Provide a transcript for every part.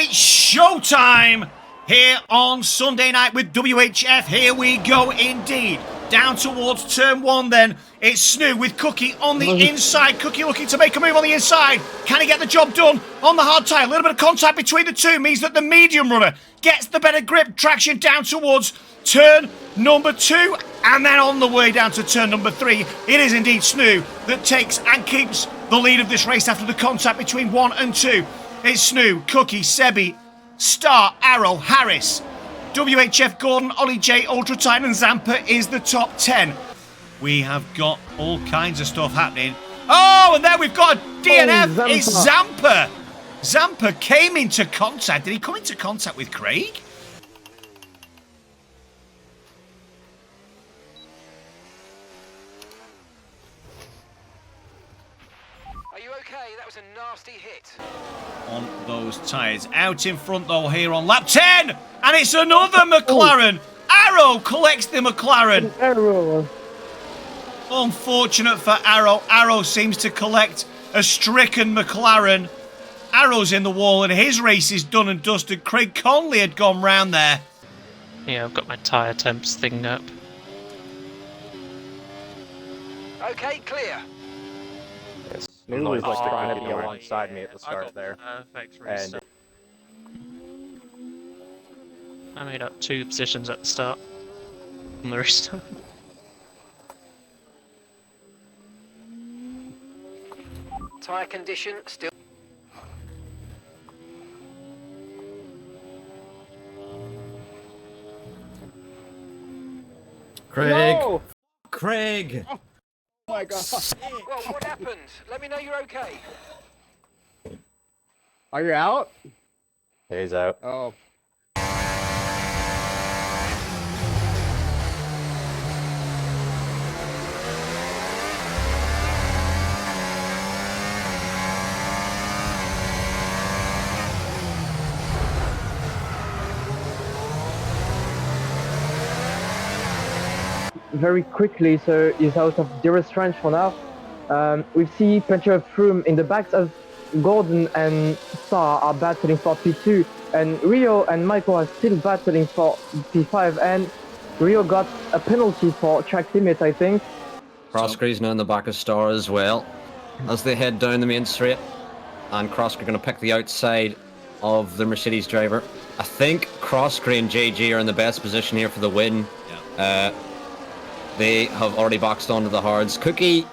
It's showtime here on Sunday night with WHF. Here we go indeed. Down towards turn one then. It's Snoo with Cookie on the inside. Cookie looking to make a move on the inside. Can he get the job done on the hard tyre? A little bit of contact between the two means that the medium runner gets the better grip. Traction down towards turn number two. And then on the way down to turn number three, it is indeed Snoo that takes and keeps the lead of this race after the contact between 1 and 2. It's Snoo, Cookie, Sebby, Star, Arrow, Harris, WHF, Gordon, Ollie J, Ultra Titan and Zampa is the top 10. We have got all kinds of stuff happening. Oh, and there we've got a DNF. It's Zampa. Zampa came into contact. Did he come into contact with Craig? Are you okay? That was a nasty hit. On those tyres. Out in front, though, here on lap 10. And it's another McLaren. Arrow collects the McLaren. Arrow. Unfortunate for Arrow. Arrow seems to collect a stricken McLaren. Arrow's in the wall, and his race is done and dusted. Craig Conley had gone round there. Yeah, I've got my tyre temps thing up. Okay, clear. Snoo was like trying to be alongside me at the start there. Perfect reset. I made up 2 positions at the start. On the restart. Tyre condition still. Craig! No! Craig! Oh my god. Well, what happened? Let me know you're okay. Are you out? He's out. Oh. Very quickly, so he's out of DRS range for now. We see plenty of room in the backs of Gordon and Star are battling for P2, and Rio and Michael are still battling for P5, and Rio got a penalty for track limit, I think. Crosscree's now in the back of Star as well, as they head down the main straight, and Crosscree going to pick the outside of the Mercedes driver. I think Crosscree and JG are in the best position here for the win. Yeah. They have already boxed onto the hards. Cookie,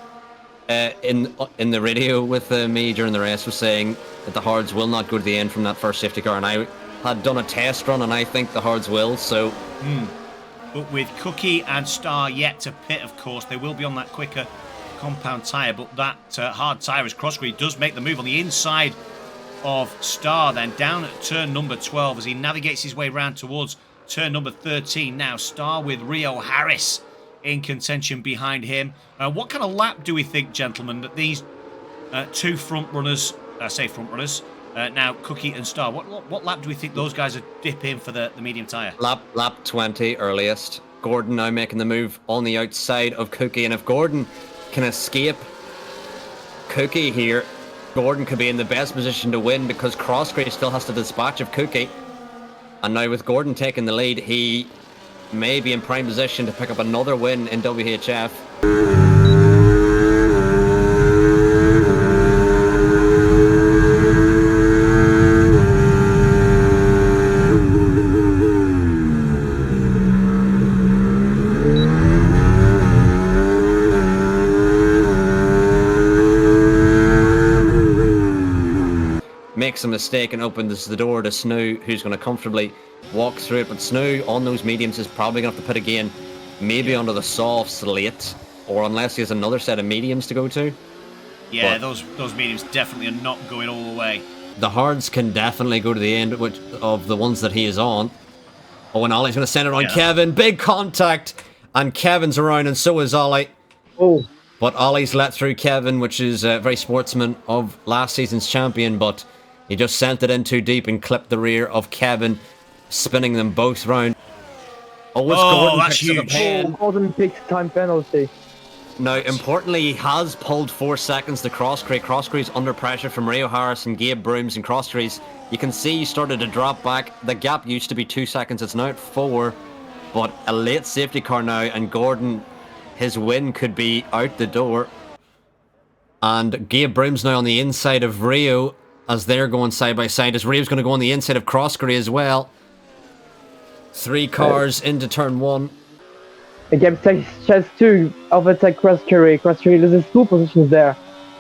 in the radio with me during the race, was saying that the hards will not go to the end from that first safety car, and I had done a test run, and I think the hards will, so... But with Cookie and Star yet to pit, of course, they will be on that quicker compound tyre, but that hard tyre as Crosscree does make the move on the inside of Star, then down at turn number 12 as he navigates his way round towards turn number 13 now. Star with Rio Harris in contention behind him. What kind of lap do we think, gentlemen, that these two front runners, now Cookie and Star, what lap do we think those guys are dip in for the medium tyre? Lap 20 earliest. Gordon now making the move on the outside of Cookie, and if Gordon can escape Cookie here, Gordon could be in the best position to win because Crosscree still has to dispatch of Cookie. And now with Gordon taking the lead, he may be in prime position to pick up another win in WHF. Makes a mistake and opens the door to Snoo, who's going to comfortably walk through it, but Snoo on those mediums is probably going to have to pit again, maybe onto the softs late, or unless he has another set of mediums to go to. Yeah, but those mediums definitely are not going all the way. the hards can definitely go to the end of the ones that he is on. Oh, and Ollie's going to send it on Kevin. Big contact, and Kevin's around, and so is Ollie. Oh. But Ollie's let through Kevin, which is very sportsman of last season's champion, but he just sent it in too deep and clipped the rear of Kevin, spinning them both round. Oh, that's huge. Oh, Gordon picked time penalty. Now, importantly, he has pulled 4 seconds to Crosscray. Crosscray's under pressure from Rio Harris and Gabe Brooms, and Crosscray's, you can see he started to drop back. The gap used to be 2 seconds, it's now at 4. But a late safety car now, and Gordon, his win could be out the door. And Gabe Brooms now on the inside of Rio, as they're going side by side, as Rio's going to go on the inside of Crosscray as well. 3 cars into turn 1. Again, chance 2 overtake Crosscray. Crosscray loses 2 positions there.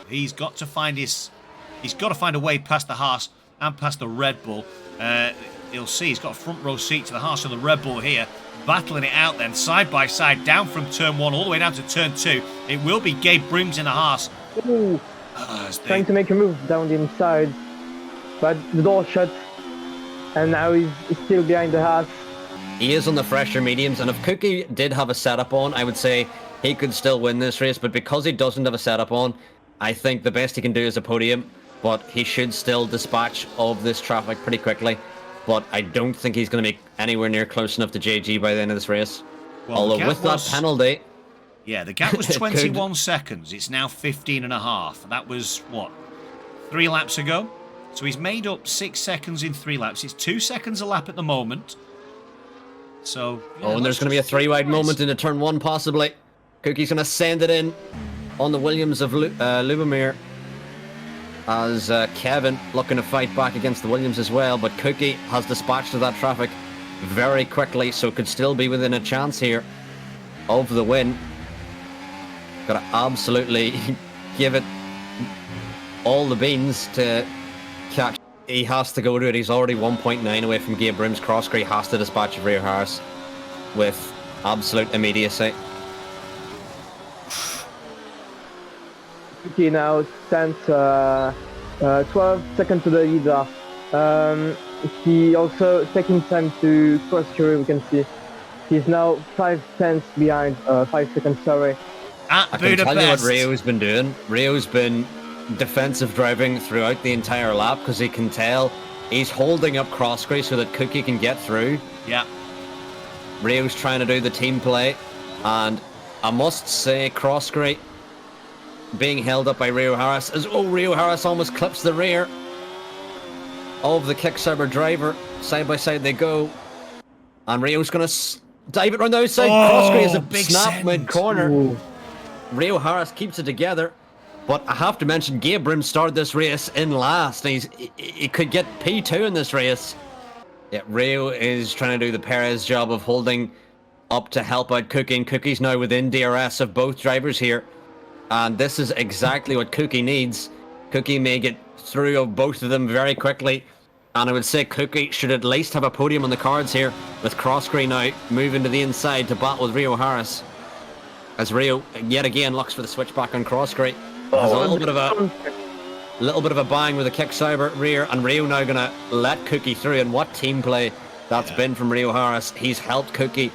He's got to find a way past the Haas and past the Red Bull. You'll see he's got a front row seat to the Haas and the Red Bull here, battling it out then side by side down from turn 1 all the way down to turn 2. It will be Gabe Brooms in the Haas. Ooh, trying to make a move down the inside, but the door shuts, and now he's still behind the Haas. He is on the fresher mediums, and if Cookie did have a setup on, I would say he could still win this race, but because he doesn't have a setup on, I think the best he can do is a podium, but he should still dispatch of this traffic pretty quickly. But I don't think he's going to be anywhere near close enough to JG by the end of this race. Well, although with that penalty... Yeah, the gap was 21 seconds. It's now 15 and a half. That was, what, 3 laps ago? So he's made up 6 seconds in 3 laps. It's 2 seconds a lap at the moment. So, yeah, and there's going to be a 3-wide moment into turn 1, possibly. Cookie's going to send it in on the Williams of Lubomir. As Kevin looking to fight back against the Williams as well. But Cookie has dispatched of that traffic very quickly, so could still be within a chance here of the win. Got to absolutely give it all the beans to catch. He has to go to it. He's already 1.9 away from Gabe Brooms. Crosscray has to dispatch of Rio Harris with absolute immediacy. Cookie now stands 12 seconds to the leader. He also taking time to Crosscray, we can see. He's now 5 tenths behind, 5 seconds, sorry. At I can tell you what Budapest. Rio's been doing. Rio's been defensive driving throughout the entire lap because he can tell he's holding up Crosscray so that Cookie can get through. Yeah. Rio's trying to do the team play, and I must say Crosscray being held up by Rio Harris as Rio Harris almost clips the rear of the Kicksauber driver. Side by side they go, and Rio's going to dive it round the outside. Crosscray is a big snap send. mid-corner. Ooh. Rio Harris keeps it together, but I have to mention Gabe Brooms started this race in last. He could get P2 in this race. Yeah, Rio is trying to do the Perez job of holding up to help out Cookie, and Cookie's now within DRS of both drivers here. And this is exactly what Cookie needs. Cookie may get through of both of them very quickly, and I would say Cookie should at least have a podium on the cards here, with Crosscray now moving to the inside to battle with Rio Harris. As Rio yet again looks for the switchback on Crosscray. There's a little bit of a bang with the Kicksauber rear, and Rio now going to let Cookie through. And what team play that's been from Rio Harris. He's helped Cookie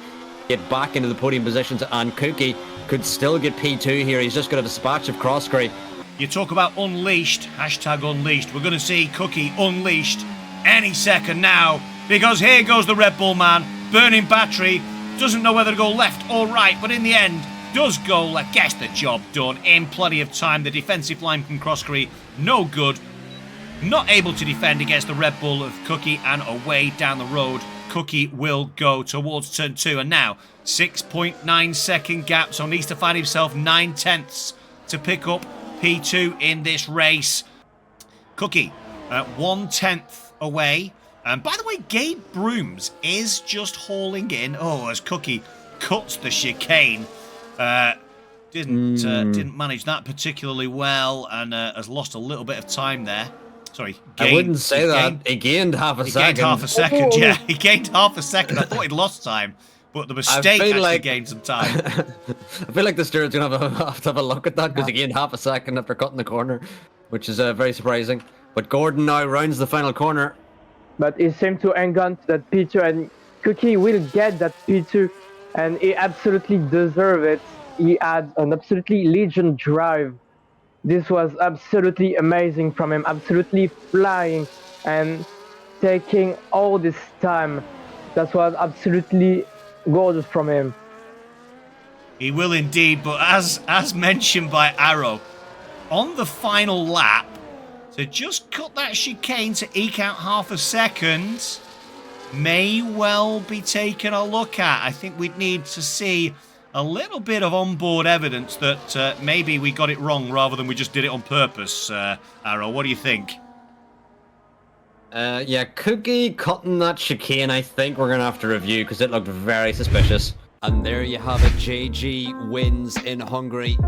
get back into the podium positions, and Cookie could still get P2 here. He's just got a dispatch of Crosscray. You talk about unleashed, hashtag unleashed. We're going to see Cookie unleashed any second now, because here goes the Red Bull man, burning battery, doesn't know whether to go left or right, but in the end does go left, gets the job done in plenty of time. The defensive line from Crosscray, no good, not able to defend against the Red Bull of Cookie, and away down the road Cookie will go towards turn 2, and now 6.9 second gap, so needs to find himself 9 tenths to pick up P2 in this race. Cookie 1 tenth away, and by the way, Gabe Brooms is just hauling in. As Cookie cuts the chicane, didn't manage that particularly well, and has lost a little bit of time there. Sorry, I wouldn't say that. He gained half a second. He gained half a second, yeah. He gained half a second. I thought he'd lost time, but the mistake actually gained some time. I feel like the steward's going to have to have a look at that, because he gained half a second after cutting the corner, which is very surprising. But Gordon now rounds the final corner. But he seemed to hang on to that P2, and Cookie will get that P2, and he absolutely deserves it. He had an absolutely legend drive. This was absolutely amazing from him, absolutely flying and taking all this time. That was absolutely gorgeous from him. He will indeed, but as mentioned by Arrow, on the final lap, to just cut that chicane to eke out half a second may well be taken a look at. I think we'd need to see a little bit of onboard evidence that maybe we got it wrong rather than we just did it on purpose. Arrow, what do you think? Yeah, Cookie cutting that chicane, I think we're going to have to review because it looked very suspicious. And there you have it. JG wins in Hungary.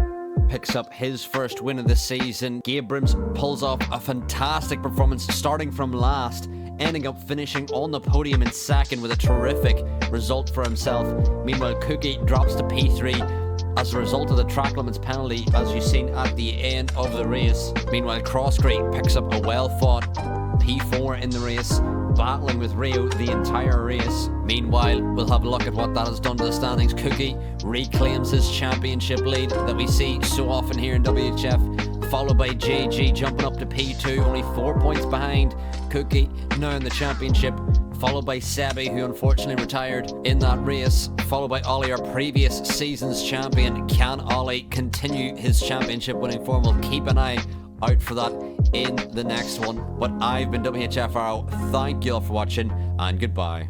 Picks up his first win of the season. Gabrims pulls off a fantastic performance, starting from last, ending up finishing on the podium in second with a terrific result for himself. Meanwhile, Cookie drops to P3 as a result of the track limits penalty, as you've seen at the end of the race. Meanwhile, Crossgreen picks up a well-fought P4 in the race, battling with Rio the entire race. Meanwhile, we'll have a look at what that has done to the standings. Cookie reclaims his championship lead that we see so often here in WHF, followed by JG jumping up to P2, only 4 points behind Cookie now in the championship, followed by Sebby, who unfortunately retired in that race, followed by Ollie, our previous season's champion. Can Ollie continue his championship winning form? We'll keep an eye out for that in the next one. But I've been WHF Arrow. Thank you all for watching, and goodbye.